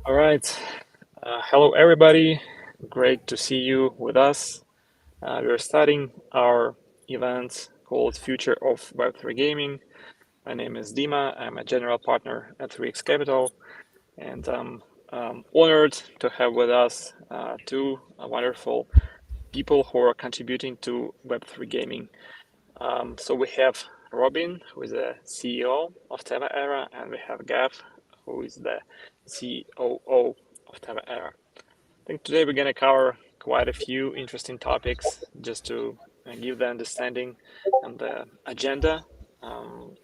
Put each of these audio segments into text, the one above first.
All right. Hello, everybody. Great to see you with us. We're starting our event called Future of Web3 Gaming. My name is Dima. I'm a general partner at 3x Capital, and I'm honored to have with us two wonderful people who are contributing to Web3 gaming. So we have Robin, who is the CEO of Tevaera, and we have Gav, who is the COO of Tevaera. I think today we're going to cover quite a few interesting topics just to give the understanding and the agenda. Um,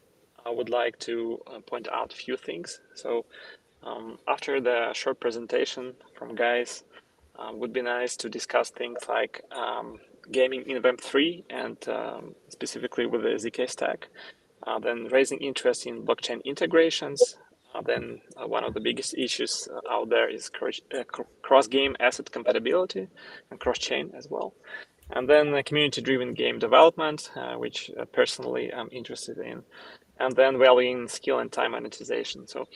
I would like to point out a few things. So after the short presentation from guys, would be nice to discuss things like gaming in Web3 and specifically with the zk stack. Then raising interest in blockchain integrations. Then one of the biggest issues out there is cross-game asset compatibility and cross-chain as well. And then community-driven game development, which personally I'm interested in. And then valuing skill and time monetization. So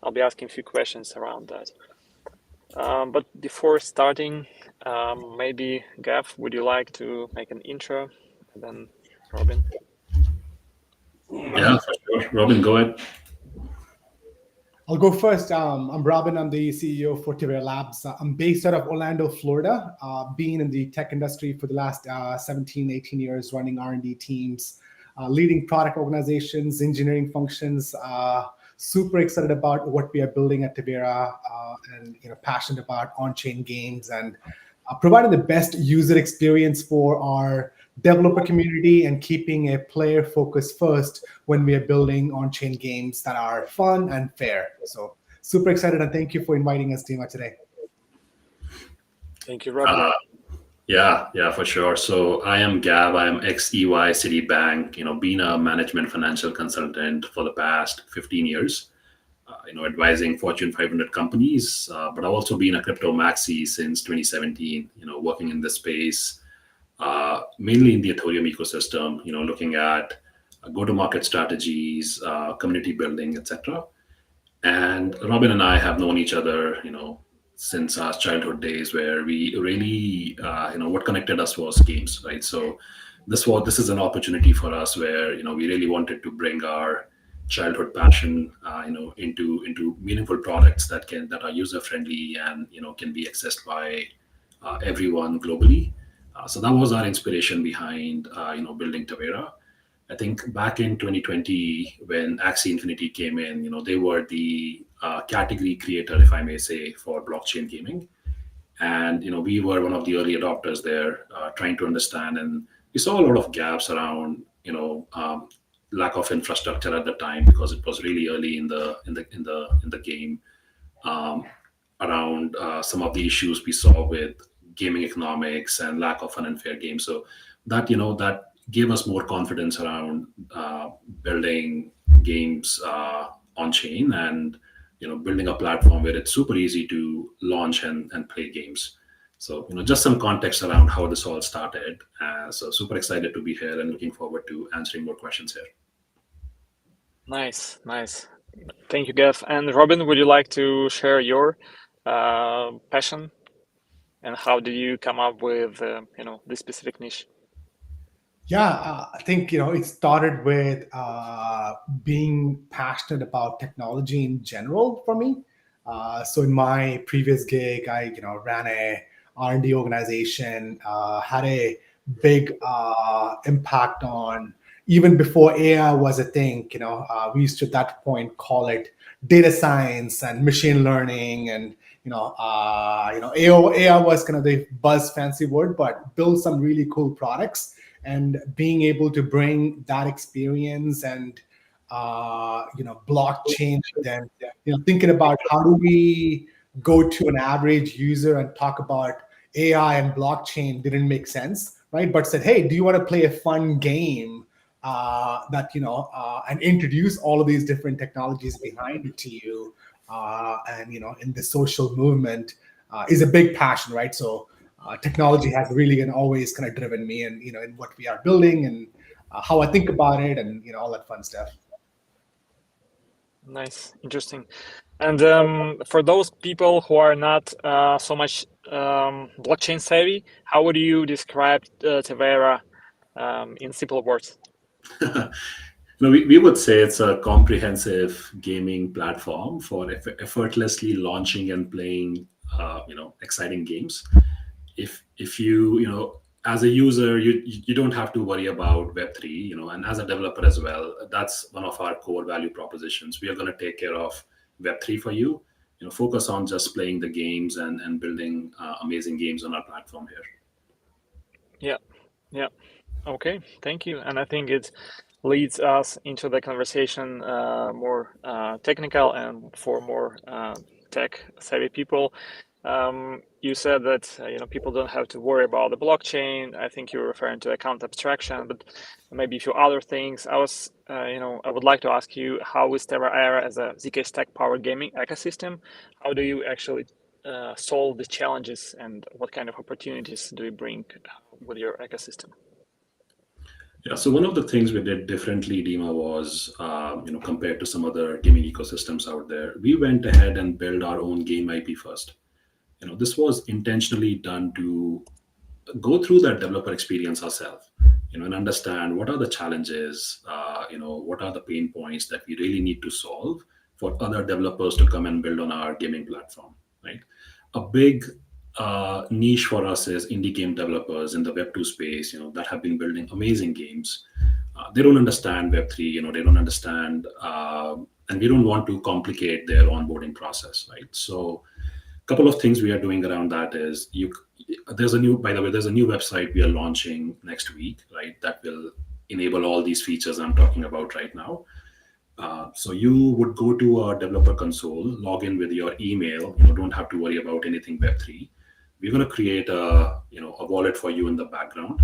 I'll be asking a few questions around that. But before starting, maybe Gav, would you like to make an intro? And then Robin. Yeah, for sure. Robin, go ahead. I'll go first. I'm Robin. I'm the CEO for Tevaera Labs. I'm based out of Orlando, Florida. Been in the tech industry for the last 17, 18 years, running R&D teams, leading product organizations, engineering functions. Super excited about what we are building at Tevaera, and passionate about on-chain games and providing the best user experience for our developer community and keeping a player focus first when we are building on-chain games that are fun and fair. So super excited, and thank you for inviting us, Dima, today. Thank you, Robin. Yeah, for sure. So I am Gav. I am ex-EY Citibank, been a management financial consultant for the past 15 years, advising Fortune 500 companies. But I've also been a crypto maxi since 2017, working in this space, mainly in the Ethereum ecosystem, looking at go-to-market strategies, community building, etc. And Robin and I have known each other, since our childhood days, where we really, what connected us was games, right? So this is an opportunity for us where we really wanted to bring our childhood passion, into meaningful products that are user friendly and can be accessed by everyone globally. So that was our inspiration behind building Tevaera. I think back in 2020 when Axie Infinity came in, they were the category creator, if I may say, for blockchain gaming. And we were one of the early adopters there, trying to understand, and we saw a lot of gaps around lack of infrastructure at the time because it was really early in the game, around some of the issues we saw with gaming economics and lack of an unfair game. So that gave us more confidence around building games on chain and building a platform where it's super easy to launch and play games. So just some context around how this all started. So super excited to be here and looking forward to answering more questions here. Nice. Thank you, Gav. And Robin, would you like to share your passion and how did you come up with this specific niche? Yeah, I think it started with being passionate about technology in general for me. So in my previous gig, I ran a R&D organization, had a big impact on, even before AI was a thing. We used to at that point call it data science and machine learning, and AI was kind of the buzz fancy word, but build some really cool products. And being able to bring that experience and blockchain, then thinking about how do we go to an average user and talk about AI and blockchain didn't make sense, right? But said, hey, do you want to play a fun game and introduce all of these different technologies behind it to you, and in the social movement is a big passion, right? So technology has really and always kind of driven me, and in what we are building and how I think about it, and all that fun stuff. Nice, interesting. And for those people who are not so much blockchain savvy, how would you describe Tevaera in simple words? No, we would say it's a comprehensive gaming platform for effortlessly launching and playing, exciting games. If you as a user, you don't have to worry about Web3, and as a developer as well, that's one of our core value propositions. We are going to take care of Web3 for you. Focus on just playing the games and building amazing games on our platform here. Yeah, yeah. Okay, thank you. And I think it leads us into the conversation more technical and for more tech savvy people. You said that people don't have to worry about the blockchain. I think you're referring to account abstraction, but maybe a few other things. I would like to ask you, how is Tevaera as a zk stack powered gaming ecosystem? How do you actually solve the challenges, and what kind of opportunities do you bring with your ecosystem? Yeah, so one of the things we did differently, Dima, was compared to some other gaming ecosystems out there, we went ahead and built our own game IP first. This was intentionally done to go through that developer experience ourselves, and understand what are the challenges, what are the pain points that we really need to solve for other developers to come and build on our gaming platform, right? A big niche for us is indie game developers in the Web2 space, that have been building amazing games. They don't understand Web3, they don't understand, and we don't want to complicate their onboarding process, right? So couple of things we are doing around that is there's a new website we are launching next week, right? That will enable all these features I'm talking about right now. So you would go to our developer console, log in with your email. Don't have to worry about anything Web3. We're going to create a wallet for you in the background.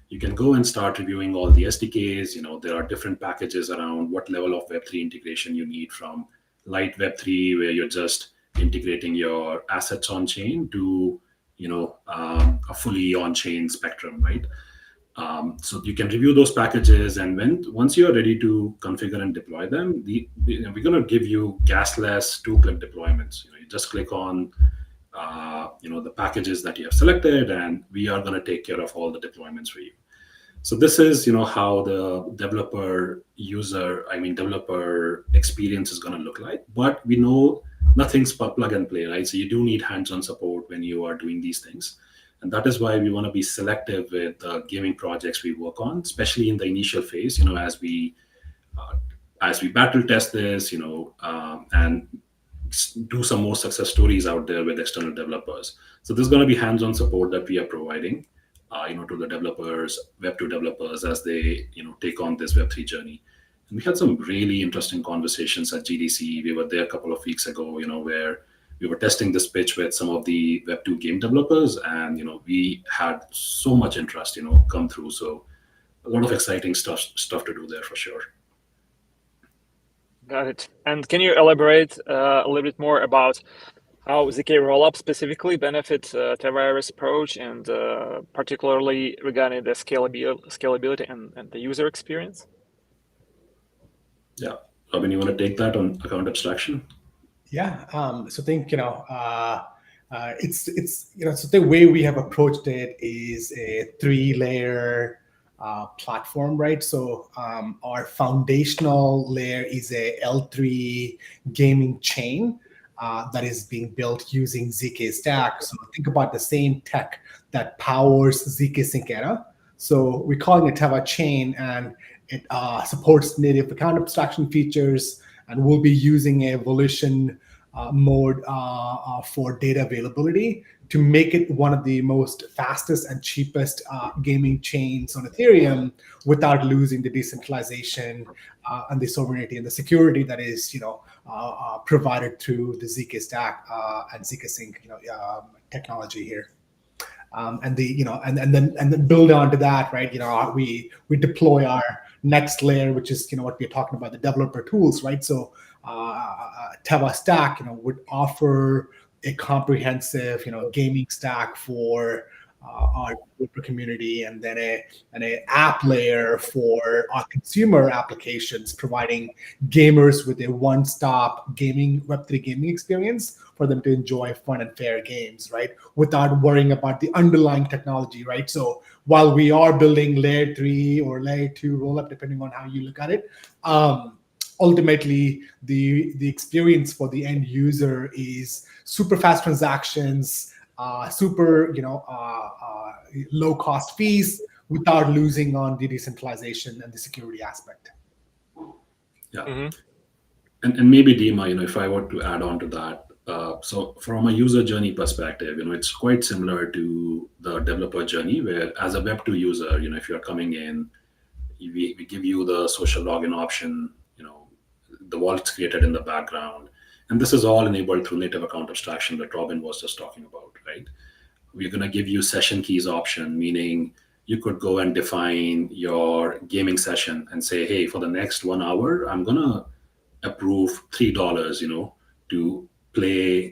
You can go and start reviewing all the SDKs. There are different packages around what level of Web3 integration you need, from light Web3, where you're just integrating your assets on chain, to a fully on chain spectrum, right? So you can review those packages, and once you are ready to configure and deploy them, we're going to give you gasless 2-click deployments. You just click on the packages that you have selected, and we are going to take care of all the deployments for you. So this is how the developer experience is going to look like. But we know nothing's plug and play, right? So you do need hands-on support when you are doing these things. And that is why we want to be selective with gaming projects we work on, especially in the initial phase, as we battle test this, and do some more success stories out there with external developers. So there's going to be hands-on support that we are providing, to the developers, Web2 developers, as they, take on this Web3 journey. And we had some really interesting conversations at GDC. We were there a couple of weeks ago, where we were testing this pitch with some of the Web2 game developers, and we had so much interest, come through. So a lot of exciting stuff to do there for sure. Got it. And can you elaborate a little bit more about how zk Rollup specifically benefits Tevaera's approach, and particularly regarding the scalability and the user experience? Yeah, Robin, you want to take that on account abstraction? Yeah. So I think so the way we have approached it is a 3-layer platform, right? So our foundational layer is a L3 gaming chain that is being built using zk stack. So think about the same tech that powers zkSync Era. So we're calling it Teva chain, and it supports native account abstraction features, and we'll be using a volition mode for data availability to make it one of the most fastest and cheapest gaming chains on Ethereum, without losing the decentralization and the sovereignty and the security that is provided through the zk stack and zkSync technology here. And then build onto that, right? We deploy our next layer, which is what we're talking about, the developer tools, right? So Teva Stack would offer a comprehensive gaming stack for our developer community, and then a app layer for our consumer applications, providing gamers with a one-stop gaming Web3 gaming experience for them to enjoy fun and fair games, right? Without worrying about the underlying technology, right? So while we are building layer 3 or layer 2 rollup, depending on how you look at it, ultimately the experience for the end user is super fast transactions, super low cost fees without losing on the decentralization and the security aspect. Yeah. Mm-hmm. And maybe Dima, if I were to add on to that, so from a user journey perspective, it's quite similar to the developer journey, where as a Web2 user, if you're coming in, we give you the social login option, the wallets created in the background. And this is all enabled through native account abstraction that Robin was just talking about, right? We're going to give you session keys option, meaning you could go and define your gaming session and say, hey, for the next 1 hour, I'm going to approve $3, to play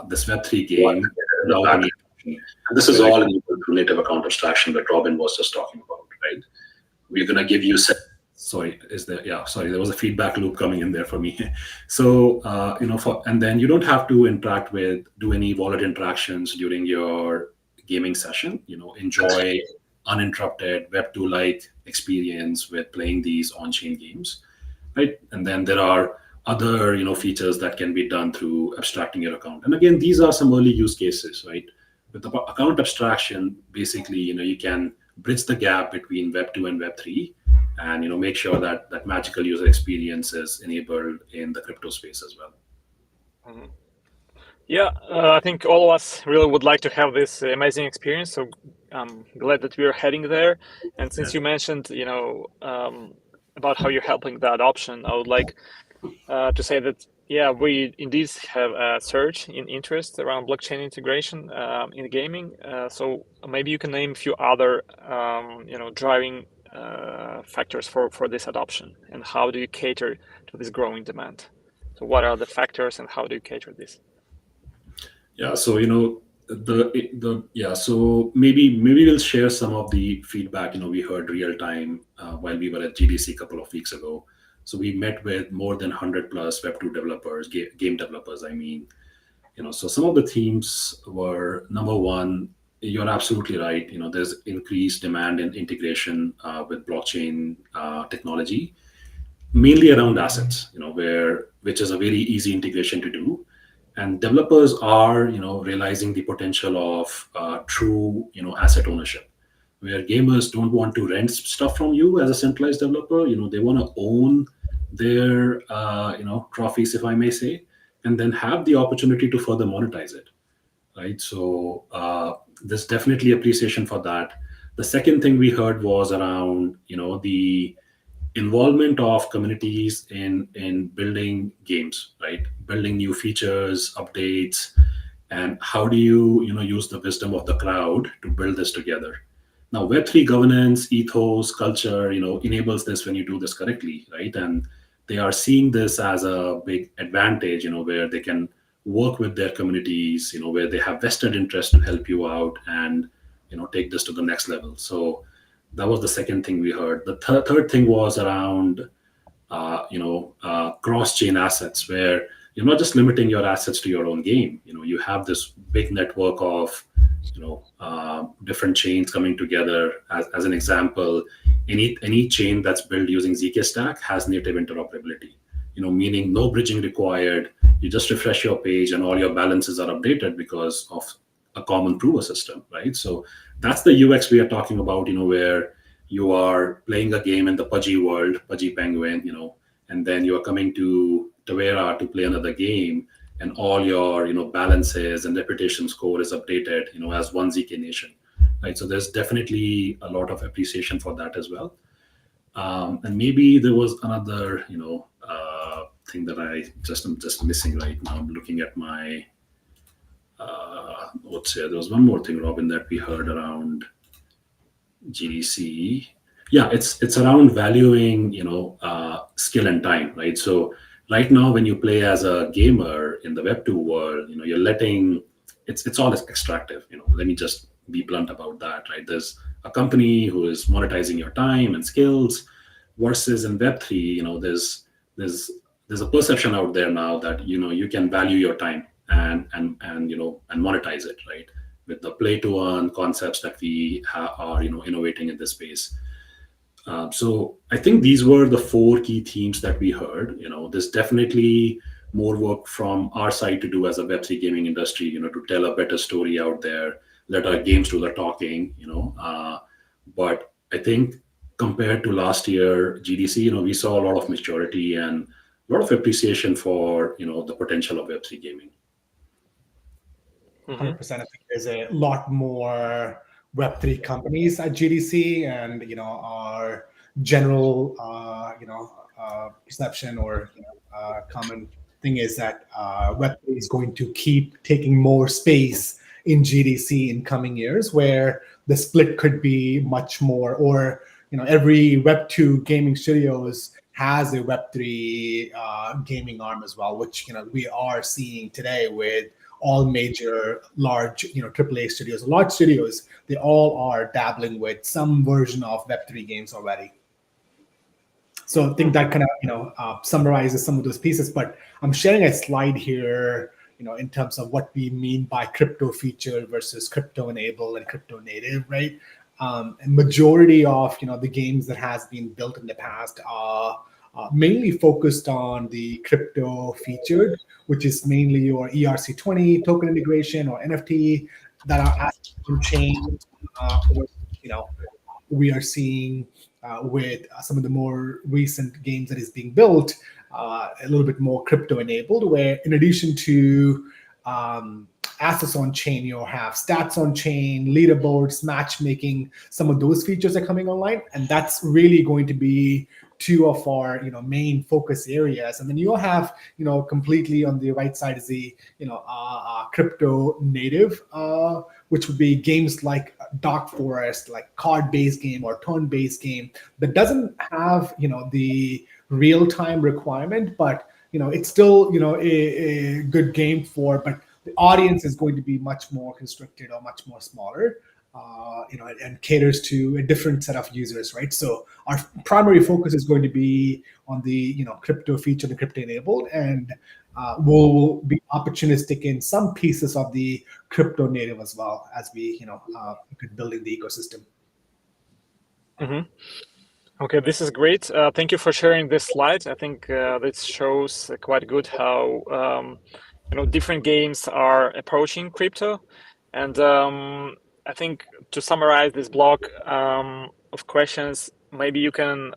this Web3 game without any. And this is all enabled through native account abstraction that Robin was just talking about, right? We're going to give you sorry, there was a feedback loop coming in there for me. So and then you don't have to do any wallet interactions during your gaming session. Enjoy uninterrupted Web2 like experience with playing these on-chain games, right? And then there are other features that can be done through abstracting your account. And again, these are some early use cases, right? With the account abstraction, basically, you can bridge the gap between Web2 and Web3, and make sure that that magical user experience is enabled in the crypto space as well. Mm-hmm. Yeah, I think all of us really would like to have this amazing experience. So I'm glad that we're heading there. And since you mentioned, about how you're helping the adoption, I would like to say that, yeah, we indeed have a surge in interest around blockchain integration in gaming. So maybe you can name a few other, driving factors for this adoption, and how do you cater to this growing demand? So what are the factors, and how do you cater this? Yeah, so so maybe we'll share some of the feedback we heard real time while we were at GDC a couple of weeks ago. So we met with more than 100 plus Web2 developers, game developers, I mean. So some of the themes were, number one, you're absolutely right. There's increased demand and integration with blockchain technology, mainly around assets, which is a very easy integration to do. And developers are, realizing the potential of true, asset ownership, where gamers don't want to rent stuff from you as a centralized developer. They want to own their, trophies, if I may say, and then have the opportunity to further monetize it, right? So there's definitely appreciation for that. The second thing we heard was around, the involvement of communities in building games, right? Building new features, updates, and how do you use the wisdom of the crowd to build this together. Now, Web3 governance, ethos, culture, enables this when you do this correctly, right? And they are seeing this as a big advantage, where they can work with their communities, where they have vested interest to help you out and, take this to the next level. So that was the second thing we heard. The third thing was around, cross-chain assets, where you're not just limiting your assets to your own game. You have this big network of, different chains coming together. As an example, any chain that's built using zkStack has native interoperability. Meaning no bridging required. You just refresh your page and all your balances are updated because of a common prover system, right? So that's the UX we are talking about, where you are playing a game in the Pudgy world, Pudgy Penguin, and then you are coming to Tevaera to play another game, and all your, balances and reputation score is updated, as one ZK Nation, right? So there's definitely a lot of appreciation for that as well. And maybe there was another, thing that I'm just missing right now. I'm looking at my notes here. There was one more thing, Robin, that we heard around GDC. Yeah, it's around valuing, skill and time, right? So right now, when you play as a gamer in the Web2 world, you're letting it's all extractive. Let me just be blunt about that, right? There's a company who is monetizing your time and skills, versus in Web3, there's there's a perception out there now that you can value your time and and monetize it, right? With the play to earn concepts that we are innovating in this space. So I think these were the four key themes that we heard. There's definitely more work from our side to do as a Web3 gaming industry, to tell a better story out there, let our games do the talking, but I think compared to last year GDC, we saw a lot of maturity and a lot of appreciation for, the potential of Web3 gaming. Mm-hmm. 100%. I think there's a lot more Web3 companies at GDC, and our general perception or common thing is that Web3 is going to keep taking more space in GDC in coming years, where the split could be much more, or every Web2 gaming studios has a Web3 gaming arm as well, which we are seeing today with all major large AAA studios, large studios. They all are dabbling with some version of Web3 games already. So I think that kind of summarizes some of those pieces. But I'm sharing a slide here, in terms of what we mean by crypto feature versus crypto enabled and crypto native, right? And majority of the games that has been built in the past are mainly focused on the crypto featured, which is mainly your ERC20 token integration or NFT that are on chain. We are seeing with some of the more recent games that is being built, a little bit more crypto enabled, where in addition to assets on chain, you'll have stats on chain, leaderboards, matchmaking. Some of those features are coming online, and that's really going to be two of our main focus areas. And then you'll have completely on the right side is the crypto native, which would be games like Dark Forest, like card-based game or turn-based game that doesn't have the real-time requirement, but it's still a good game for, but the audience is going to be much more constricted or much more smaller, and caters to a different set of users, right? So our primary focus is going to be on the crypto feature, the crypto enabled, and we'll be opportunistic in some pieces of the crypto native as well, as we look at building the ecosystem. Mm-hmm. Okay, this is great. Thank you for sharing this slide. I think this shows quite good how different games are approaching crypto, and I think to summarize this block of questions, maybe you can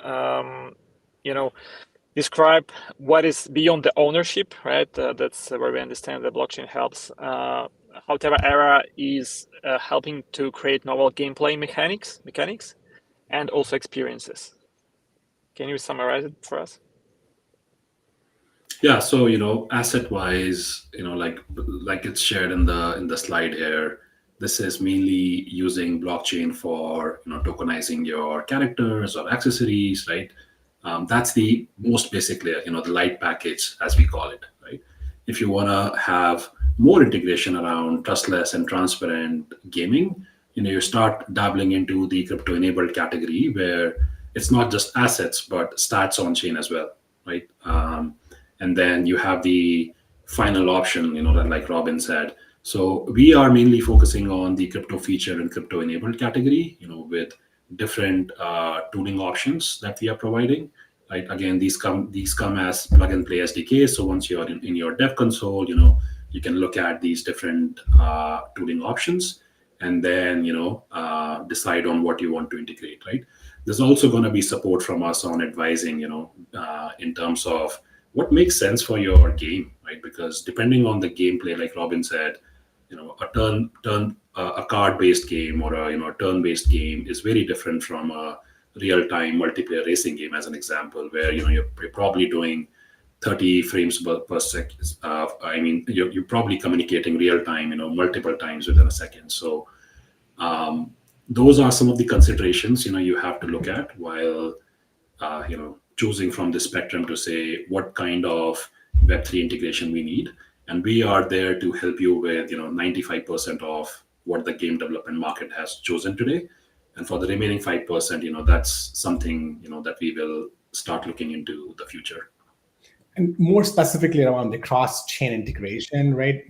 describe what is beyond the ownership, right? That's where we understand that blockchain helps. How Tevaera is helping to create novel gameplay mechanics, and also experiences. Can you summarize it for us? Yeah, so asset wise, like it's shared in the slide here. This is mainly using blockchain for tokenizing your characters or accessories, right? That's the most basic layer, the light package as we call it, right? If you want to have more integration around trustless and transparent gaming, you start dabbling into the crypto enabled category where it's not just assets but stats on chain as well, right? And then you have the final option, that like Robin said. So we are mainly focusing on the crypto feature and crypto enabled category, with different tooling options that we are providing. Right. Again, these come as plug and play SDKs. So once you're in your dev console, you can look at these different tooling options and then decide on what you want to integrate. Right. There's also going to be support from us on advising, in terms of what makes sense for your game, right? Because depending on the gameplay, like Robin said, a card based game or a turn based game is very different from a real time multiplayer racing game, as an example, where you're probably doing 30 frames per second. You're probably communicating real time, multiple times within a second. So those are some of the considerations you have to look at while choosing from the spectrum to say what kind of Web3 integration we need. And we are there to help you with 95% of what the game development market has chosen today. And for the remaining 5%, that's something, that we will start looking into the future. And more specifically around the cross-chain integration, right?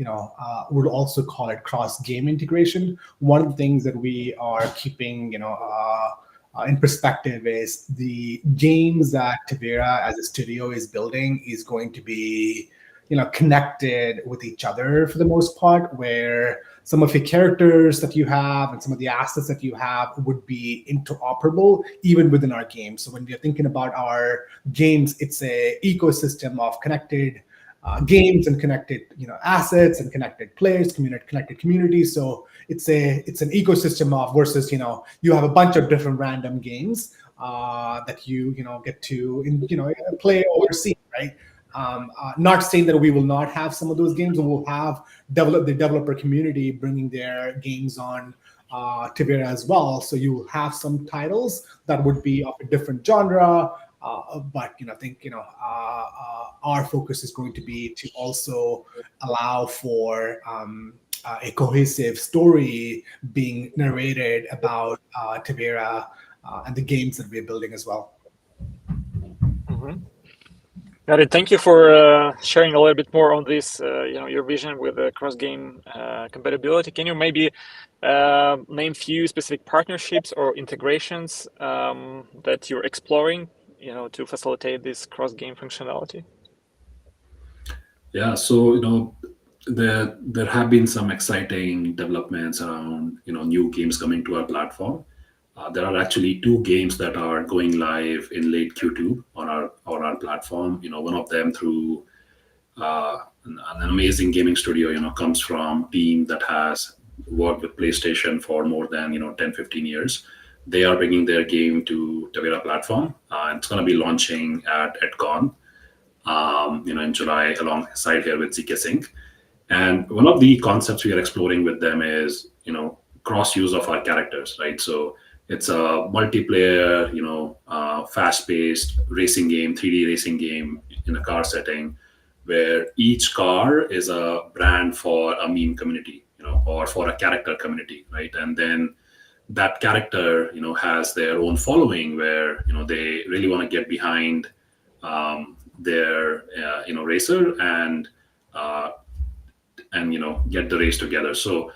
We'd also call it cross-game integration. One of the things that we are keeping, in perspective is the games that Tevaera as a studio is building is going to be, connected with each other for the most part, where some of the characters that you have and some of the assets that you have would be interoperable even within our games. So when we're thinking about our games, it's a ecosystem of connected games and connected assets and connected players, connected communities. So it's an ecosystem of versus you have a bunch of different random games that you get to play overseas, right? Not saying that we will not have some of those games, and we'll have the developer community bringing their games on Tevaera as well. So you will have some titles that would be of a different genre, but I think our focus is going to be to also allow for a cohesive story being narrated about Tevaera and the games that we're building as well. Mm-hmm. Got it. Thank you for sharing a little bit more on this, your vision with the cross-game compatibility. Can you maybe name few specific partnerships or integrations that you're exploring, to facilitate this cross-game functionality? Yeah, so there have been some exciting developments around new games coming to our platform. There are actually two games that are going live in late Q2 on our platform. One of them through an amazing gaming studio. Comes from a team that has worked with PlayStation for more than 10-15 years. They are bringing their game to Tevaera platform. It's going to be launching at EdCon, in July alongside here with zkSync. And one of the concepts we are exploring with them is cross use of our characters, right? So it's a multiplayer, fast-paced racing game, 3D racing game in a car setting, where each car is a brand for a meme community, or for a character community, right? And then that character, has their own following, where they really want to get behind their racer and get the race together. So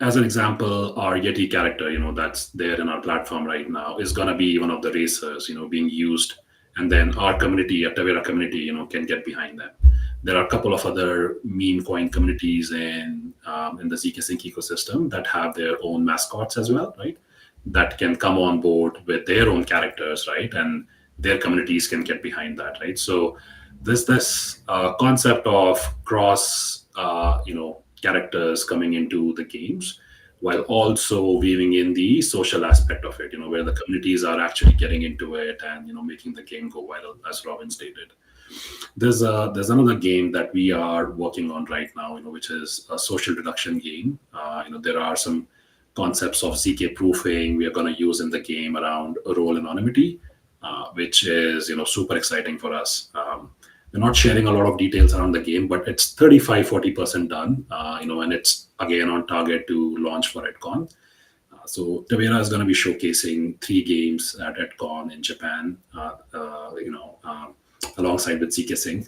as an example, our Yeti character, that's there in our platform right now, is going to be one of the racers, being used, and then our community, our Tevaera community, can get behind them. There are a couple of other meme coin communities in the zkSync ecosystem that have their own mascots as well, right? That can come on board with their own characters, right? And their communities can get behind that, right? So this concept of cross, characters coming into the games, while also weaving in the social aspect of it, where the communities are actually getting into it and making the game go viral, as Robin stated. There's another game that we are working on right now, which is a social deduction game. There are some concepts of zk proofing we are going to use in the game around role anonymity, which is super exciting for us. We're not sharing a lot of details around the game, but it's 35-40% done, and it's again on target to launch for EdCon. So Tevaera is going to be showcasing 3 games at EdCon in Japan, alongside with zkSync.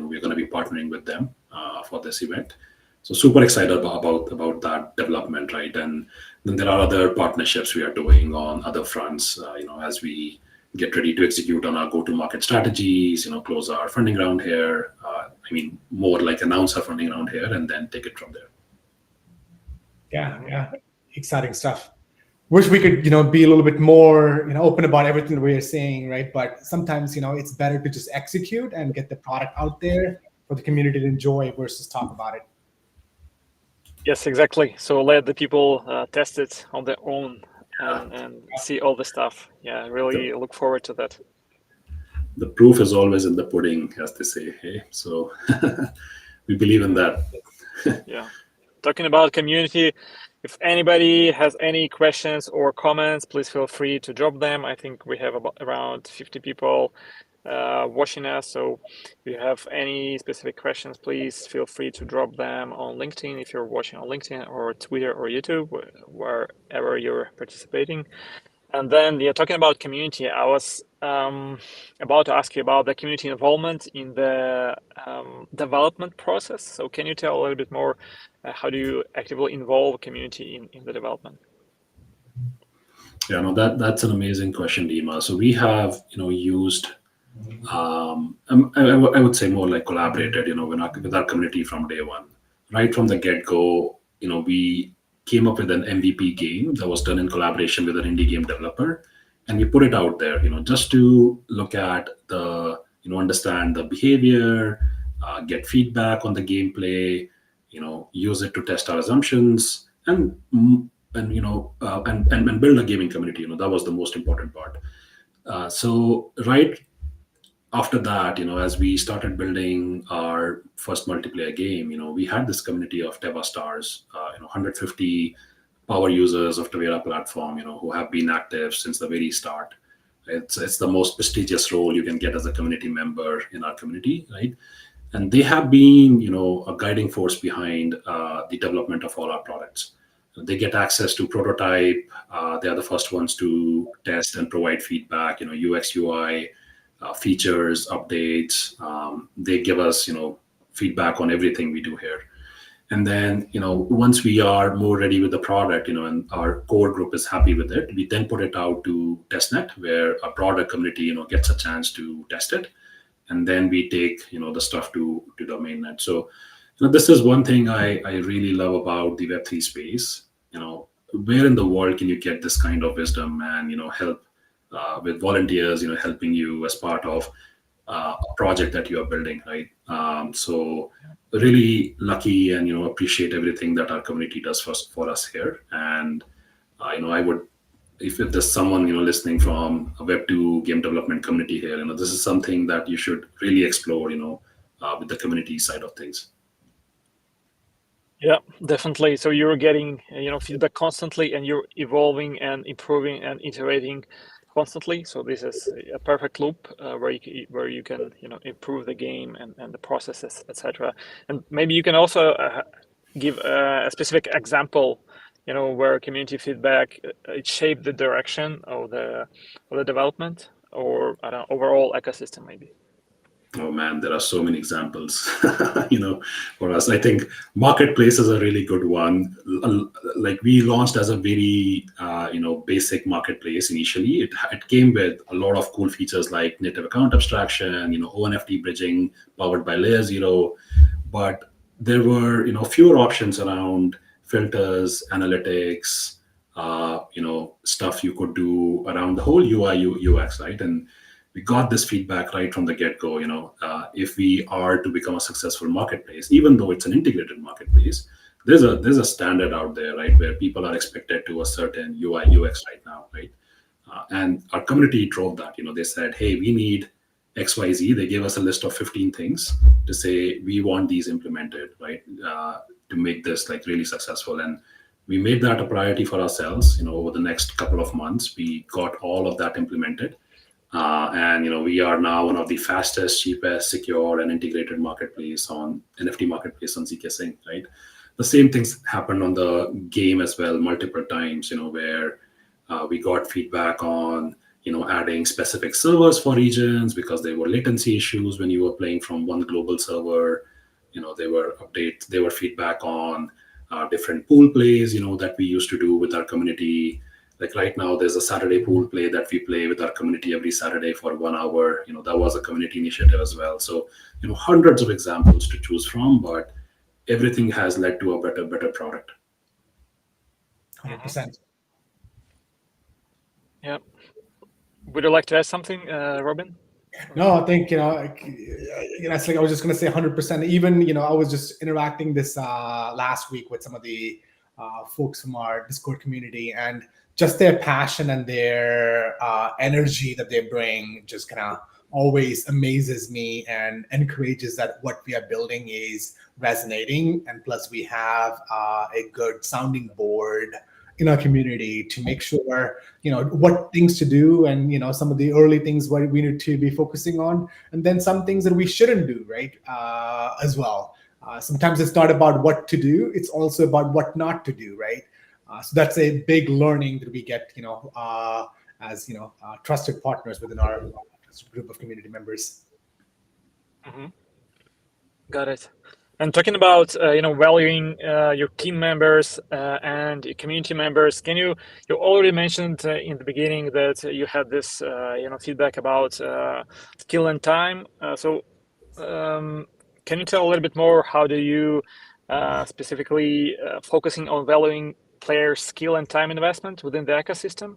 We're going to be partnering with them for this event. So super excited about that development, right? And then there are other partnerships we are doing on other fronts, as we get ready to execute on our go-to-market strategies, close our funding round here. More like announce our funding round here and then take it from there. Yeah, exciting stuff. Wish we could, be a little bit more, open about everything that we are saying, right? But sometimes, it's better to just execute and get the product out there for the community to enjoy versus talk about it. Yes, exactly. So let the people test it on their own and see all the stuff. Yeah, really look forward to that. The proof is always in the pudding, as they say. Hey, so we believe in that. Yeah. Talking about community, if anybody has any questions or comments, please feel free to drop them. I think we have around 50 people watching us. So if you have any specific questions, please feel free to drop them on LinkedIn if you're watching on LinkedIn, or Twitter or YouTube, wherever you're participating. And then, talking about community, I was about to ask you about the community involvement in the development process. So can you tell a little bit more, how do you actively involve community in the development? Yeah, no, that's an amazing question, Dima. So we have, used, I would say more like collaborated, with our community from day one. Right from the get go, we came up with an MVP game that was done in collaboration with an indie game developer, and we put it out there, just to look at the, understand the behavior, get feedback on the gameplay, use it to test our assumptions, and build a gaming community. That was the most important part. So right after that, as we started building our first multiplayer game, we had this community of Teva stars, 150 power users of Tevaera platform, who have been active since the very start. It's the most prestigious role you can get as a community member in our community, right? And they have been, a guiding force behind the development of all our products. They get access to prototype. They are the first ones to test and provide feedback, UX, UI, features, updates. They give us, feedback on everything we do here. And then, once we are more ready with the product, and our core group is happy with it, we then put it out to testnet, where a broader community, gets a chance to test it. And then we take, the stuff to the mainnet. So, this is one thing I really love about the Web3 space. Where in the world can you get this kind of wisdom and, help with volunteers, helping you as part of a project that you are building, right? So really lucky and, appreciate everything that our community does for us here. And, I would, if there's someone, listening from a Web2 game development community here, this is something that you should really explore, with the community side of things. Yeah, definitely. So you're getting, feedback constantly, and you're evolving and improving and iterating constantly. So this is a perfect loop, where you can, improve the game and the processes, etc. And maybe you can also give a specific example, where community feedback it shaped the direction of the development, or I don't know, overall ecosystem maybe. Oh man, there are so many examples, for us. I think marketplace is a really good one. Like we launched as a very, basic marketplace initially. It came with a lot of cool features like native account abstraction, ONFT bridging powered by Layer Zero, but there were, fewer options around filters, analytics, stuff you could do around the whole UI UX, right? And we got this feedback right from the get-go. If we are to become a successful marketplace, even though it's an integrated marketplace, there's a standard out there, right, where people are expected to a certain UI UX right now, right? And our community drove that. They said, hey, we need XYZ. They gave us a list of 15 things to say we want these implemented, right, to make this like really successful. And we made that a priority for ourselves. Over the next couple of months, we got all of that implemented. And we are now one of the fastest, cheapest, secure, and integrated marketplace on NFT marketplace on zkSync, right? The same things happened on the game as well, multiple times, where we got feedback on, adding specific servers for regions because there were latency issues when you were playing from one global server. There were updates, there were feedback on different pool plays, that we used to do with our community. Like right now, there's a Saturday pool play that we play with our community every Saturday for 1 hour. That was a community initiative as well. So, hundreds of examples to choose from, but everything has led to a better product. 100%. Yeah. Would you like to add something, Robin? No, I think it's like I was just going to say 100%. Even I was just interacting this last week with some of the folks from our Discord community, and just their passion and their energy that they bring just kind of always amazes me and encourages that what we are building is resonating. And plus, we have a good sounding board in our community to make sure, what things to do, and, some of the early things what we need to be focusing on, and then some things that we shouldn't do, right, as well. Sometimes it's not about what to do, it's also about what not to do, right? So that's a big learning that we get, as, trusted partners within our group of community members. Mm-hmm. Got it. And talking about valuing your team members and your community members, you already mentioned in the beginning that you had this feedback about skill and time. Can you tell a little bit more? How do you specifically focusing on valuing players' skill and time investment within the ecosystem?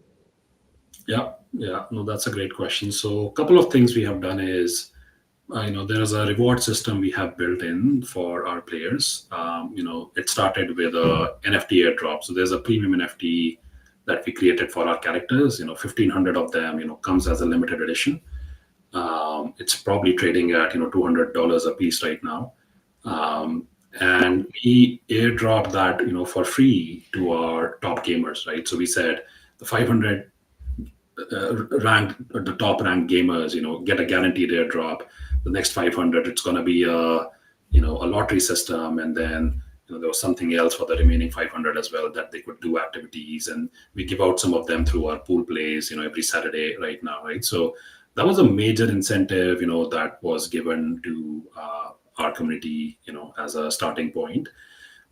Yeah, no, that's a great question. So a couple of things we have done is, there's a reward system we have built in for our players. It started with a NFT airdrop. So there's a premium NFT that we created for our characters. 1,500 of them, comes as a limited edition. It's probably trading at $200 a piece right now. And we airdrop that for free to our top gamers, right? So we said the 500 the top ranked gamers get a guaranteed airdrop. The next 500, it's going to be a lottery system, and then there was something else for the remaining 500 as well, that they could do activities, and we give out some of them through our pool plays every Saturday right now, right? So that was a major incentive that was given to our community as a starting point.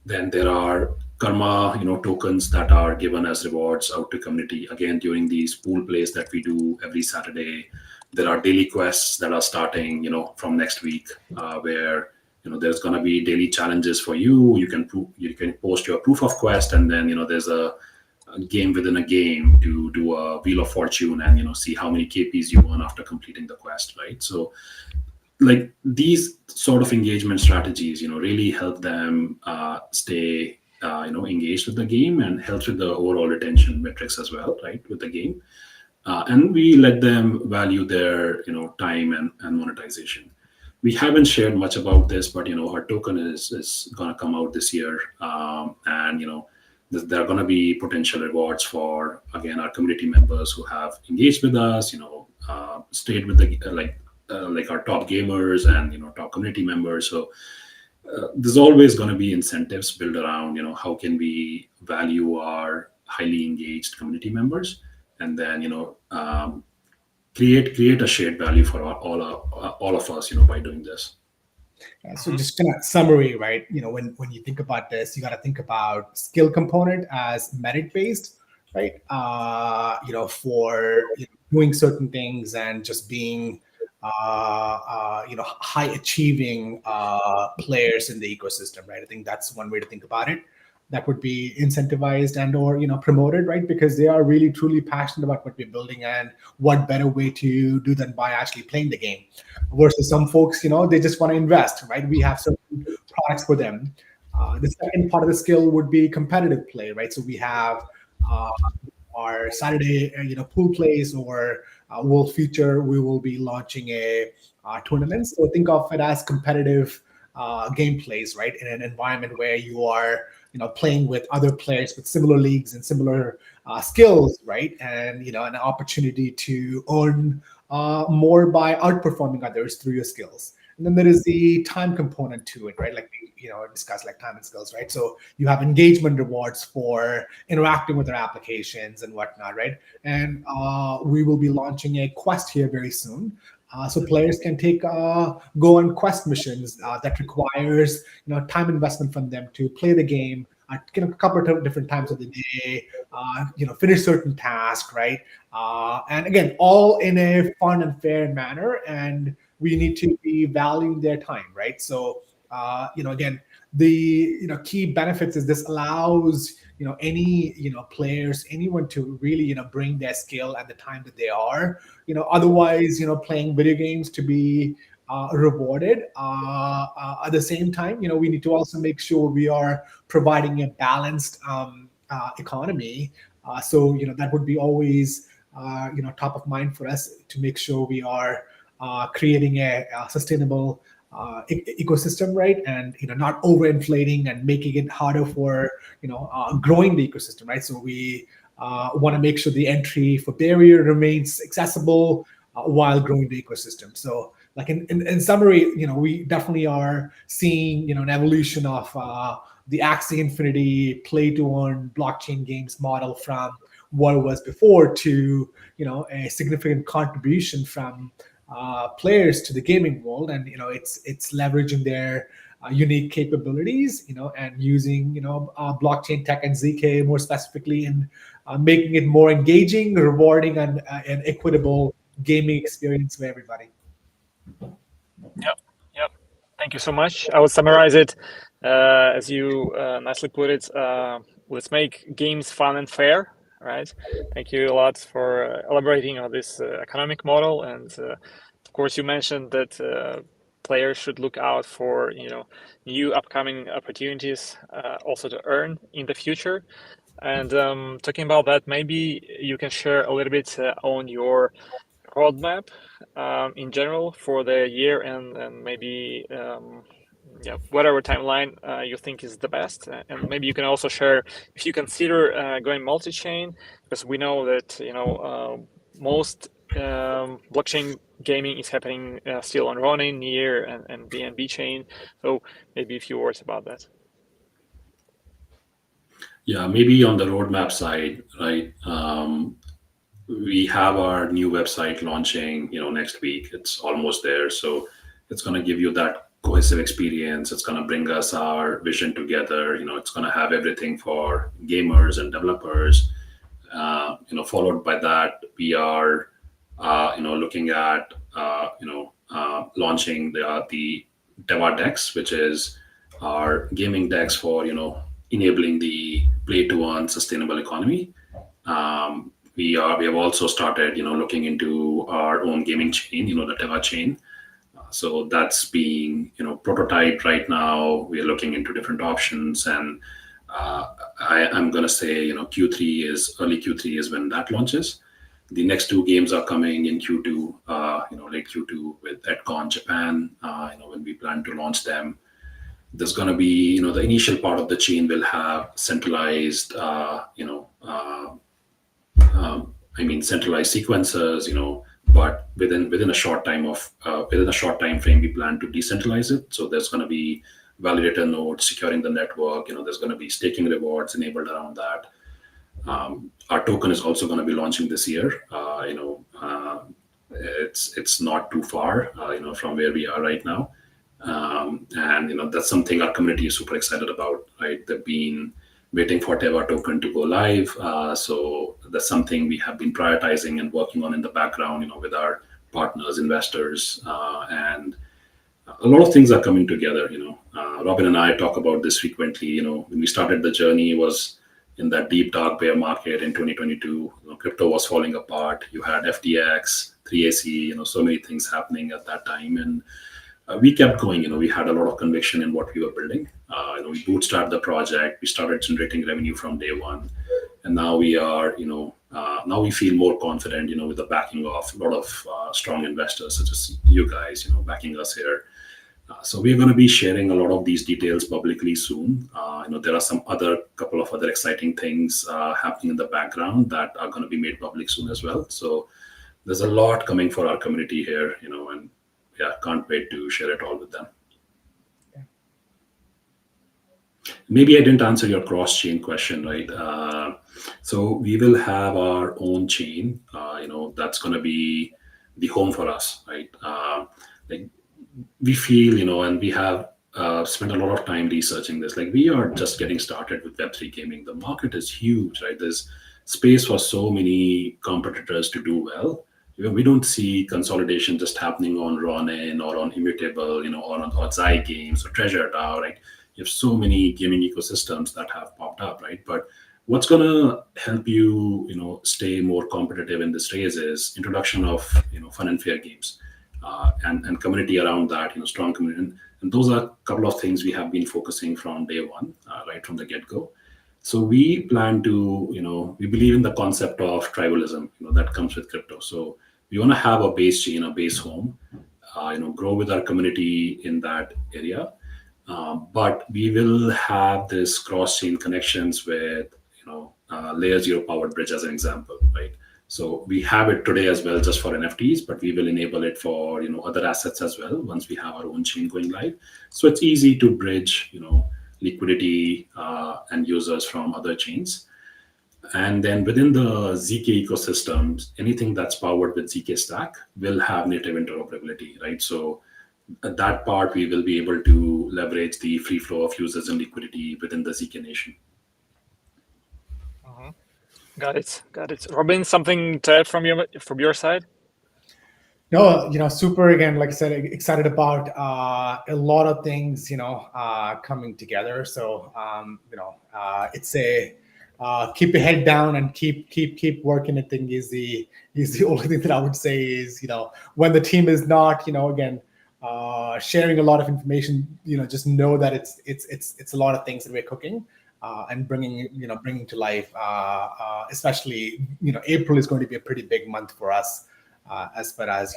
Then there are karma tokens that are given as rewards out to community, again during these pool plays that we do every Saturday. There are daily quests that are starting from next week, where there's going to be daily challenges for you. You can post your proof of quest, and then there's a game within a game to do a wheel of fortune and see how many KPs you won after completing the quest, right? So like these sort of engagement strategies really help them stay engaged with the game, and helps with the overall retention metrics as well, right, with the game. And we let them value their time and monetization. We haven't shared much about this, but our token is going to come out this year, and there are going to be potential rewards for, again, our community members who have engaged with us, stayed with the like our top gamers and top community members. So there's always going to be incentives built around how can we value our highly engaged community members, and then create a shared value for all of us by doing this. So just kind of summary, right? When you think about this, you got to think about skill component as merit based, right? For doing certain things and just being high achieving players in the ecosystem, right? I think that's one way to think about it. That would be incentivized and or promoted, right? Because they are really truly passionate about what we're building, and what better way to do than by actually playing the game. Versus some folks, they just want to invest, right? We have certain products for them. The second part of the skill would be competitive play, right? So we have our Saturday, pool plays, or we will be launching a tournament. So think of it as competitive gameplays, right? In an environment where you are, playing with other players with similar leagues and similar skills, right? And an opportunity to earn more by outperforming others through your skills. And then there is the time component to it, right? Like we, discussed, like time and skills, right? So you have engagement rewards for interacting with our applications and whatnot, right? And we will be launching a quest here very soon. So players can go on quest missions that requires time investment from them to play the game a couple of different times of the day, finish certain tasks, right? And again, all in a fun and fair manner, and we need to be valuing their time, right? So again, the key benefits is this allows any players, anyone to really bring their skill at the time that they are otherwise playing video games to be rewarded. At the same time, we need to also make sure we are providing a balanced economy. So that would be always top of mind for us to make sure we are creating a sustainable ecosystem, right? And not overinflating and making it harder for growing the ecosystem, right? So we want to make sure the entry for barrier remains accessible while growing the ecosystem. So, like in summary, we definitely are seeing an evolution of the Axie Infinity play to earn blockchain games model from what it was before to a significant contribution from players to the gaming world, and it's leveraging their unique capabilities, and using blockchain tech and zk more specifically in making it more engaging, rewarding, and an equitable gaming experience for everybody. Yep, yep. Thank you so much. I would summarize it as you nicely put it. Let's make games fun and fair, right? Thank you a lot for elaborating on this economic model, and of course, you mentioned that players should look out for new upcoming opportunities also to earn in the future. And talking about that, maybe you can share a little bit on your roadmap in general for the year, and maybe yeah, whatever timeline you think is the best. And maybe you can also share if you consider going multi-chain, because we know that most blockchain gaming is happening still on Ronin, Near, and BNB chain. So maybe a few words about that. Yeah, maybe on the roadmap side, right? We have our new website launching, next week. It's almost there, so it's going to give you that cohesive experience. It's going to bring us our vision together. It's going to have everything for gamers and developers. Followed by that, we are, looking at, launching the Tevaera Dex, which is our gaming dex for enabling the play to earn sustainable economy. We have also started looking into our own gaming chain, the Teva chain. So that's being prototyped right now. We are looking into different options, and I'm going to say early Q3 is when that launches. The next two games are coming in Q2, late Q2 with EdCon Japan. When we plan to launch them, there's going to be the initial part of the chain will have centralized centralized sequencers, but within a short time frame, we plan to decentralize it. So there's going to be validator nodes securing the network. There's going to be staking rewards enabled around that. Our token is also going to be launching this year. It's not too far, from where we are right now, and that's something our community is super excited about. Right, they've been waiting for Teva token to go live. So that's something we have been prioritizing and working on in the background, with our partners, investors, and a lot of things are coming together. Robin and I talk about this frequently. When we started the journey, it was in that deep dark bear market in 2022. Crypto was falling apart. You had FTX, 3AC, so many things happening at that time, and we kept going. We had a lot of conviction in what we were building. We bootstrapped the project. We started generating revenue from day one, and now we are, now we feel more confident, with the backing of a lot of strong investors such as you guys, backing us here. So we're going to be sharing a lot of these details publicly soon. There are some couple of other exciting things happening in the background that are going to be made public soon as well. So there's a lot coming for our community here, and yeah, can't wait to share it all with them. Yeah. Maybe I didn't answer your cross-chain question, right? So we will have our own chain, that's going to be the home for us, right? Like we feel, and we have spent a lot of time researching this. Like we are just getting started with Web3 gaming. The market is huge, right? There's space for so many competitors to do well. We don't see consolidation just happening on Ronin or on Immutable, or on Zai Games or Treasure DAO, right? You have so many gaming ecosystems that have popped up, right? But what's going to help you, stay more competitive in this race is introduction of, fun and fair games, and community around that, strong community. And those are a couple of things we have been focusing from day one, right from the get-go. So we plan to, we believe in the concept of tribalism, that comes with crypto. So we want to have a base chain, a base home, grow with our community in that area. But we will have this cross-chain connections with layer zero powered bridge as an example, right? So we have it today as well, just for NFTs, but we will enable it for other assets as well once we have our own chain going live. So it's easy to bridge liquidity and users from other chains. And then within the zk ecosystems, anything that's powered with zk stack will have native interoperability, right? So at that part, we will be able to leverage the free flow of users and liquidity within the zk nation. Mhm. Got it. Got it. Robin, something to add from your side? No, super again, like I said, excited about a lot of things, coming together. So, it's a keep your head down and keep working. I think is the only thing that I would say is, when the team is not, again, sharing a lot of information, just know that it's a lot of things that we're cooking. And bringing to life, especially, April is going to be a pretty big month for us. As far as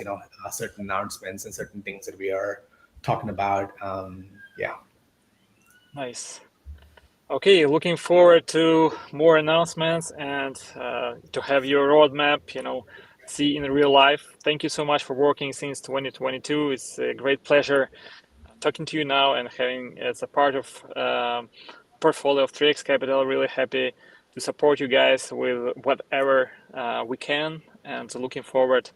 certain announcements and certain things that we are talking about. Yeah. Nice. Okay, looking forward to more announcements and to have your roadmap, see in real life. Thank you so much for working since 2022. It's a great pleasure talking to you now and having as a part of portfolio of 3x Capital. Really happy to support you guys with whatever we can, and looking forward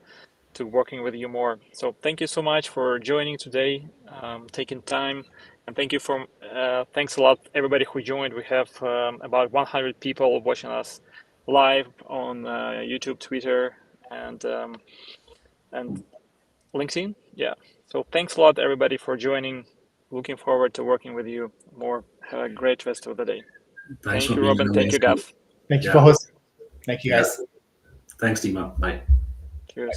to working with you more. So thank you so much for joining today, taking time, and thanks a lot everybody who joined. We have about 100 people watching us live on YouTube, Twitter, and LinkedIn. Yeah. So thanks a lot everybody for joining. Looking forward to working with you more. Have a great rest of the day. Thanks Thank for you, being Robin. on. Thank you, Gav. Thank you for hosting. Thank you, Yeah. guys. Thanks, Dima. Bye. Cheers.